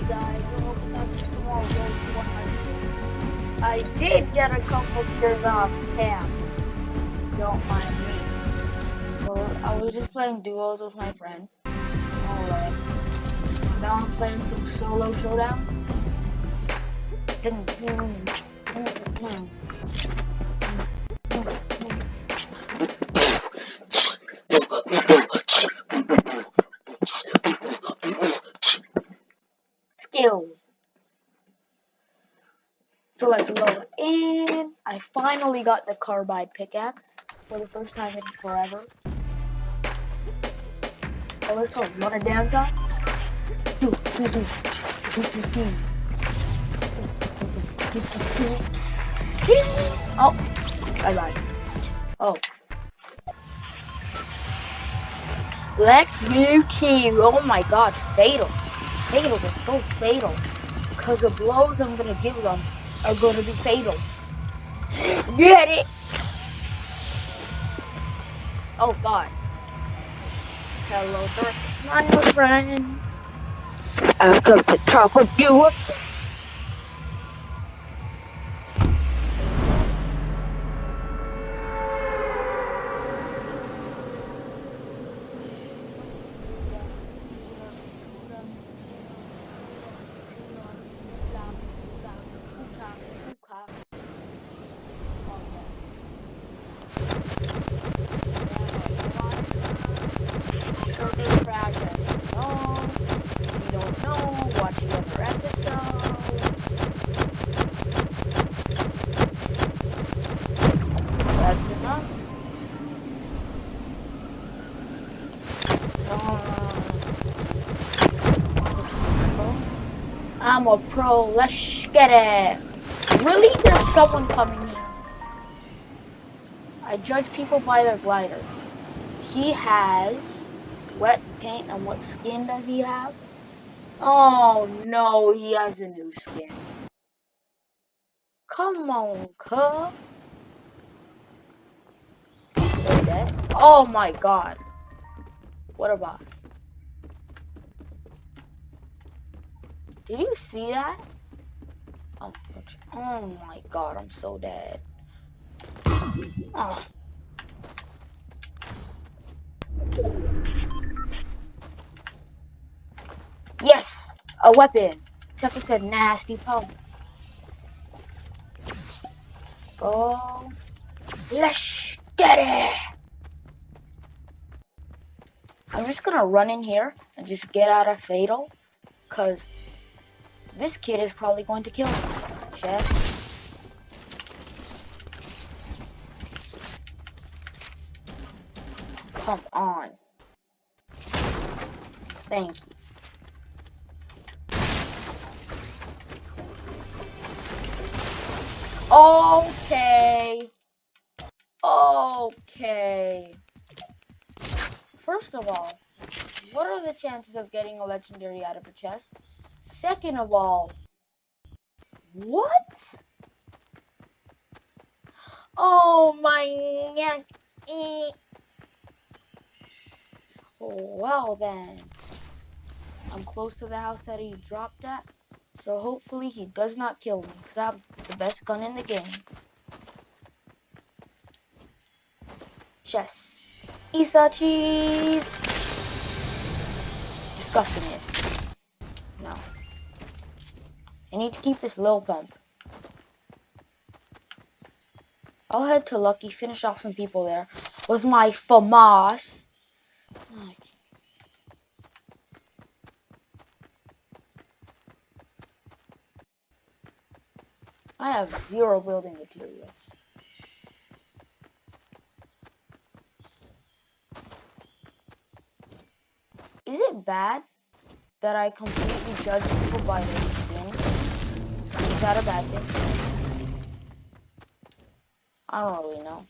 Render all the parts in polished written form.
guys, welcome back to some more Road to 100. I did get a couple years off cam. Don't mind me. Well, I was just playing duos with my friend. Alright. Now I'm playing some solo showdown. Skills. So let's load in. I finally got the carbide pickaxe for the first time in forever. Oh, let's go. You wanna dance on? Oh, bye bye. Oh, let's do two. Oh my god, fatal. Fatal is so fatal. Because the blows I'm gonna give them are gonna be fatal. Get it? Oh god. Hello, darkness, my old friend. I've come to talk with you. Server crash, as you know. If you don't know, watch the other episodes. That's enough. I'm a pro. Let's get it. Really? There's someone coming here. I judge people by their glider. He has wet paint, and what skin does he have? Oh no, he has a new skin. Come on, cuz. So dead. Oh my god. What a boss. Did you see that? Oh my god, I'm so dead. Oh. Yes, a weapon. Except it said nasty pump. Let's go. Let's get it. I'm just gonna run in here and just get out of fatal, cause this kid is probably going to kill me. Chest. Come on. Thank you. Okay. Okay. First of all, what are the chances of getting a legendary out of a chest? Second of all, what? Oh my god. Well then. I'm close to the house that he dropped at, so hopefully he does not kill me, because I have the best gun in the game. Chess. Isa cheese! Disgustingness. No. I need to keep this low pump. I'll head to Lucky, finish off some people there with my FAMAS. I have 0 building materials. Is it bad that I completely judge people by their skin? Is that a bad thing? I don't really know.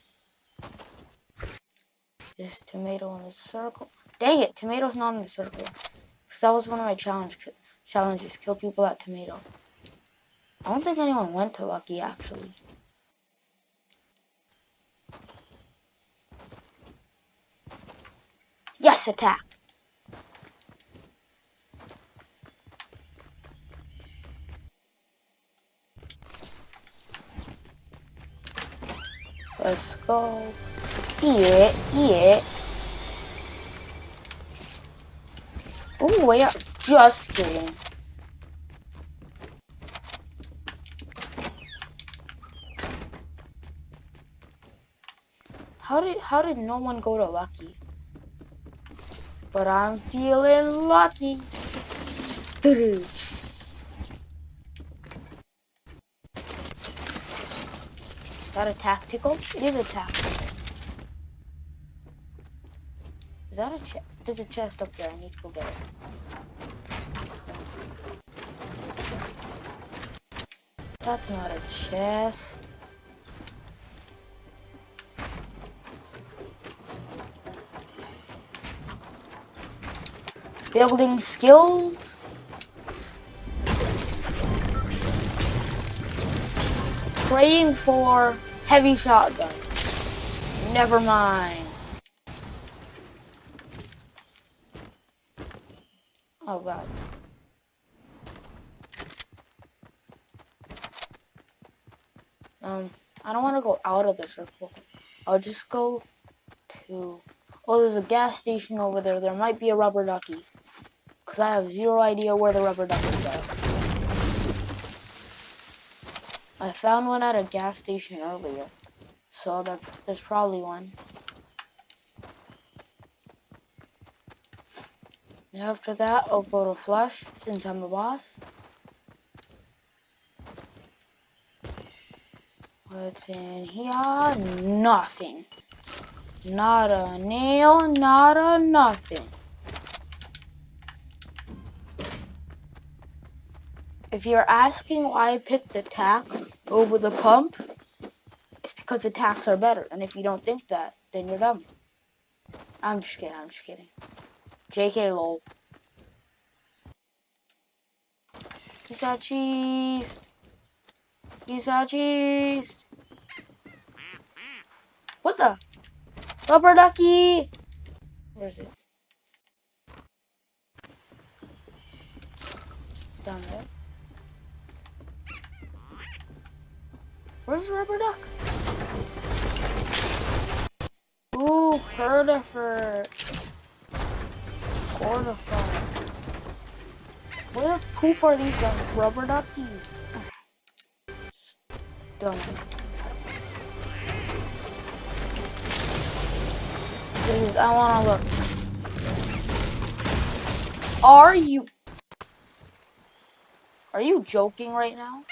Is tomato in the circle? Dang it, tomato's not in the circle. Because that was one of my challenges, kill people at tomato. I don't think anyone went to Lucky, actually. Yes, attack! Let's go. Eat it. Eat it. Oh, wait. Just kidding. How did no one go to lucky? But I'm feeling lucky. Is that a tactical? It is a tactical. Is that a chest? There's a chest up there. I need to go get it. That's not a chest. Building skills. Praying for heavy shotgun. Never mind. Oh god. I don't want to go out of the circle. I'll just go to... Oh, there's a gas station over there. There might be a rubber ducky. Because I have zero idea where the rubber duckies are. I found one at a gas station earlier. So there's probably one. After that, I'll go to flush since I'm a boss. What's in here? Nothing. Not a nail, not a nothing. If you're asking why I picked the tack over the pump, it's because the tacks are better. And if you don't think that, then you're dumb. I'm just kidding, I'm just kidding. JK lol. He's out cheese. He's out cheese. What the? Rubber ducky! Where is it? It's down there. Where's the rubber duck? Ooh, Herdifer. Cordifer. Where the poop are these rubber duckies? Dumbass. Please, I wanna look. Are you joking right now?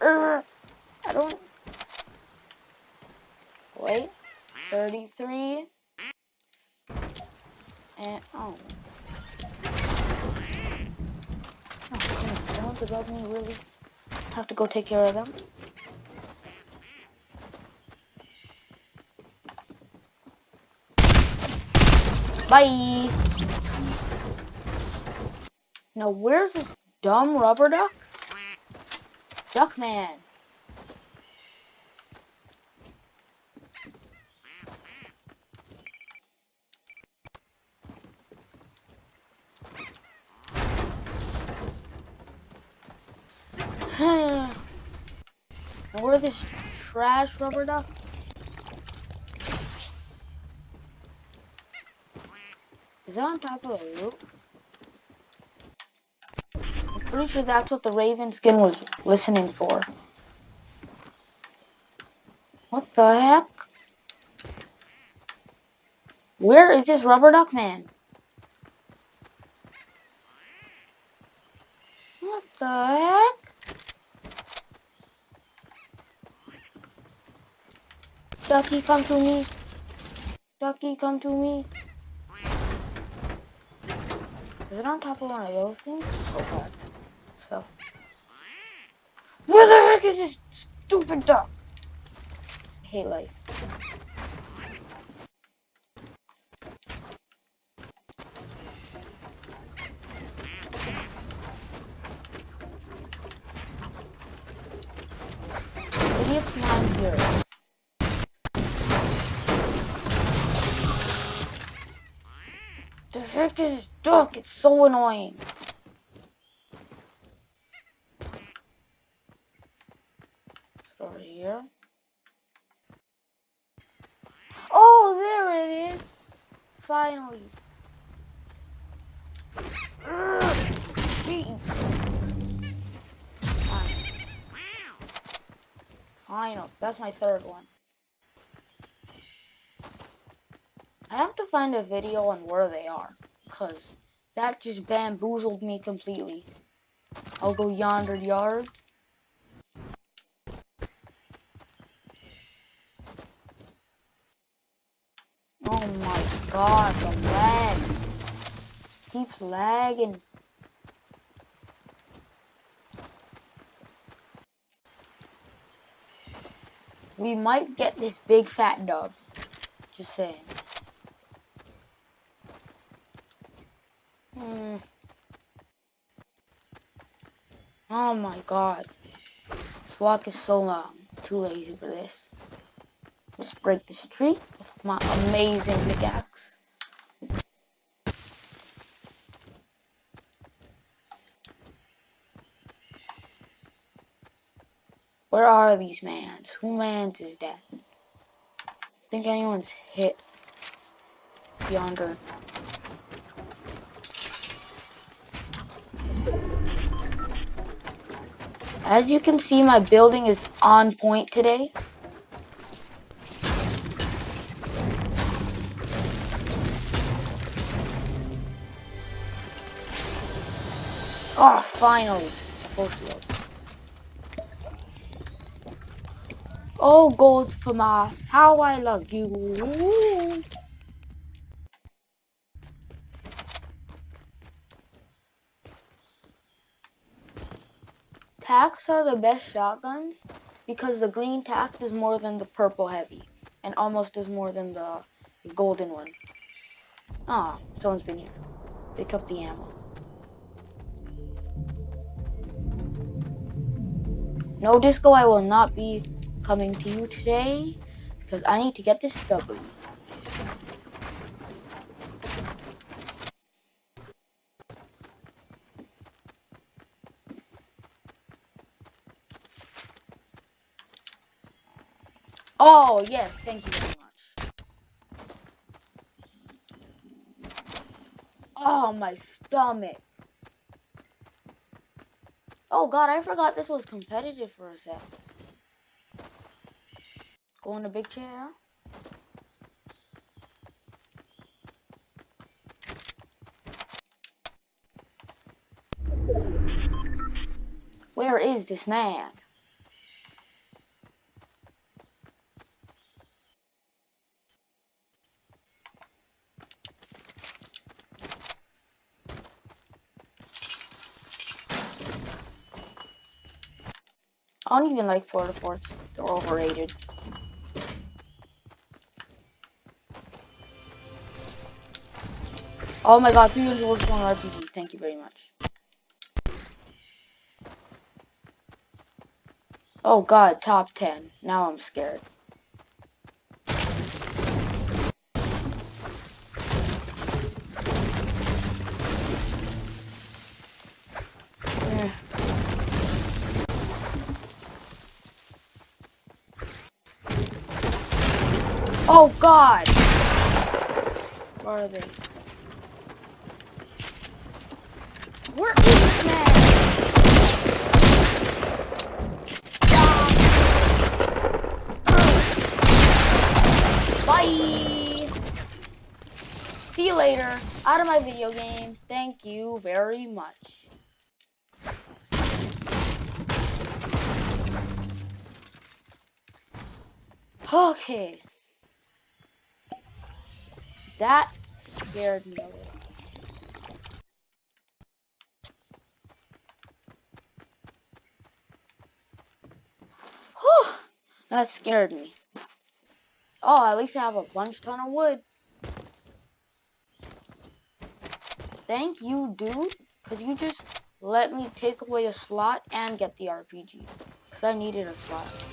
I don't... Wait. 33. And... Oh. Oh, come on. Someone's above me, really? Have to go take care of them. Bye! Now, where's this dumb rubber duck? Duckman! Now, where's this trash rubber duck? Is that on top of the roof? I'm pretty sure that's what the raven skin was listening for. What the heck? Where is this rubber duck man? What the heck? Ducky, come to me. Ducky, come to me. Is it on top of one of those things? Oh god. So. Where the heck is this stupid duck? I hate life. Idiots behind here. The heck is this duck? It's so annoying. Over here. Cheating. Final. That's my third one. I have to find a video on where they are, because that just bamboozled me completely. I'll go yonder yard. Oh my god, the lag. Keeps lagging. We might get this big fat dub. Just saying. Oh my god. This walk is so long. Too lazy for this. Let's break this tree with my amazing pickaxe. Where are these mans? Who mans is that? Think anyone's hit yonder? As you can see, my building is on point today. Oh, finally. Full shield. Oh, gold FAMAS. How I love you. Tacks are the best shotguns because the green tack does more than the purple heavy and almost does more than the golden one. Ah, someone's been here. They took the ammo. No, Disco, I will not be coming to you today because I need to get this W. Oh, yes, thank you very much. Oh, my stomach. Oh, God, I forgot this was competitive for a sec. Go in the big chair. Where is this man? I don't even like Florida forts. They're overrated. Oh my god, 300 words for an RPG. Thank you very much. Oh god, top 10. Now I'm scared. Oh god! Where are they? Where is this man? Bye! See you later. Out of my video game. Thank you very much. Okay. That scared me a little. Whew, that scared me. Oh, at least I have a bunch ton of wood. Thank you, dude, because you just let me take away a slot and get the RPG. Because I needed a slot.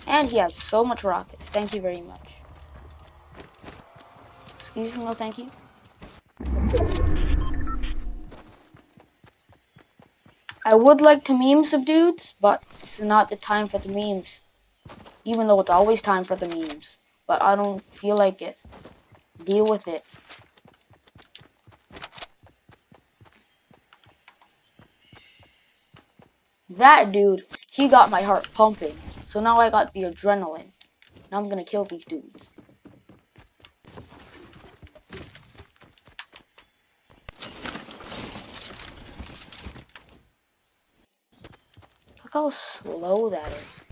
And he has so much rockets. Thank you very much. Excuse me, no thank you. I would like to meme some dudes, but it's not the time for the memes. Even though it's always time for the memes. But I don't feel like it. Deal with it. That dude, he got my heart pumping. So now I got the adrenaline. Now I'm gonna kill these dudes. Look how slow that is.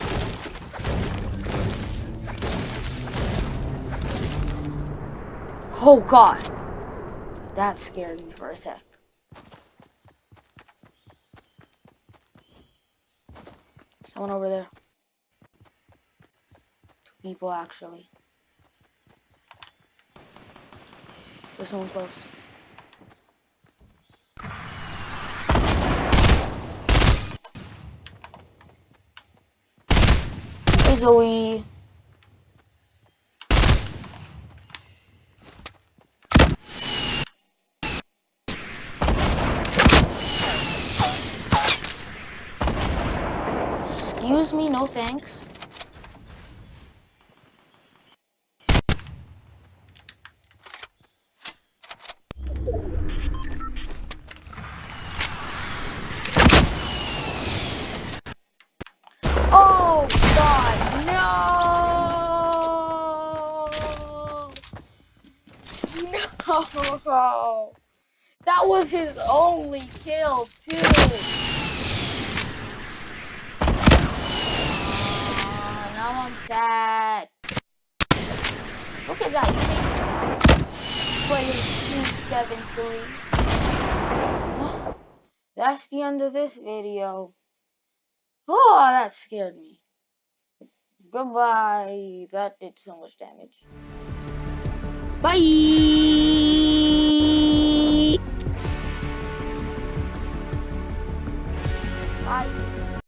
Oh god. That scared me for a sec. Someone over there. Two people actually. There's someone close. Hey Zoe. Excuse me, no thanks. Oh god, no! No! That was his only kill too! Now I'm sad. Look at that, you made me sad. Player 273. That's the end of this video. Oh, that scared me. Goodbye. That did so much damage. Bye!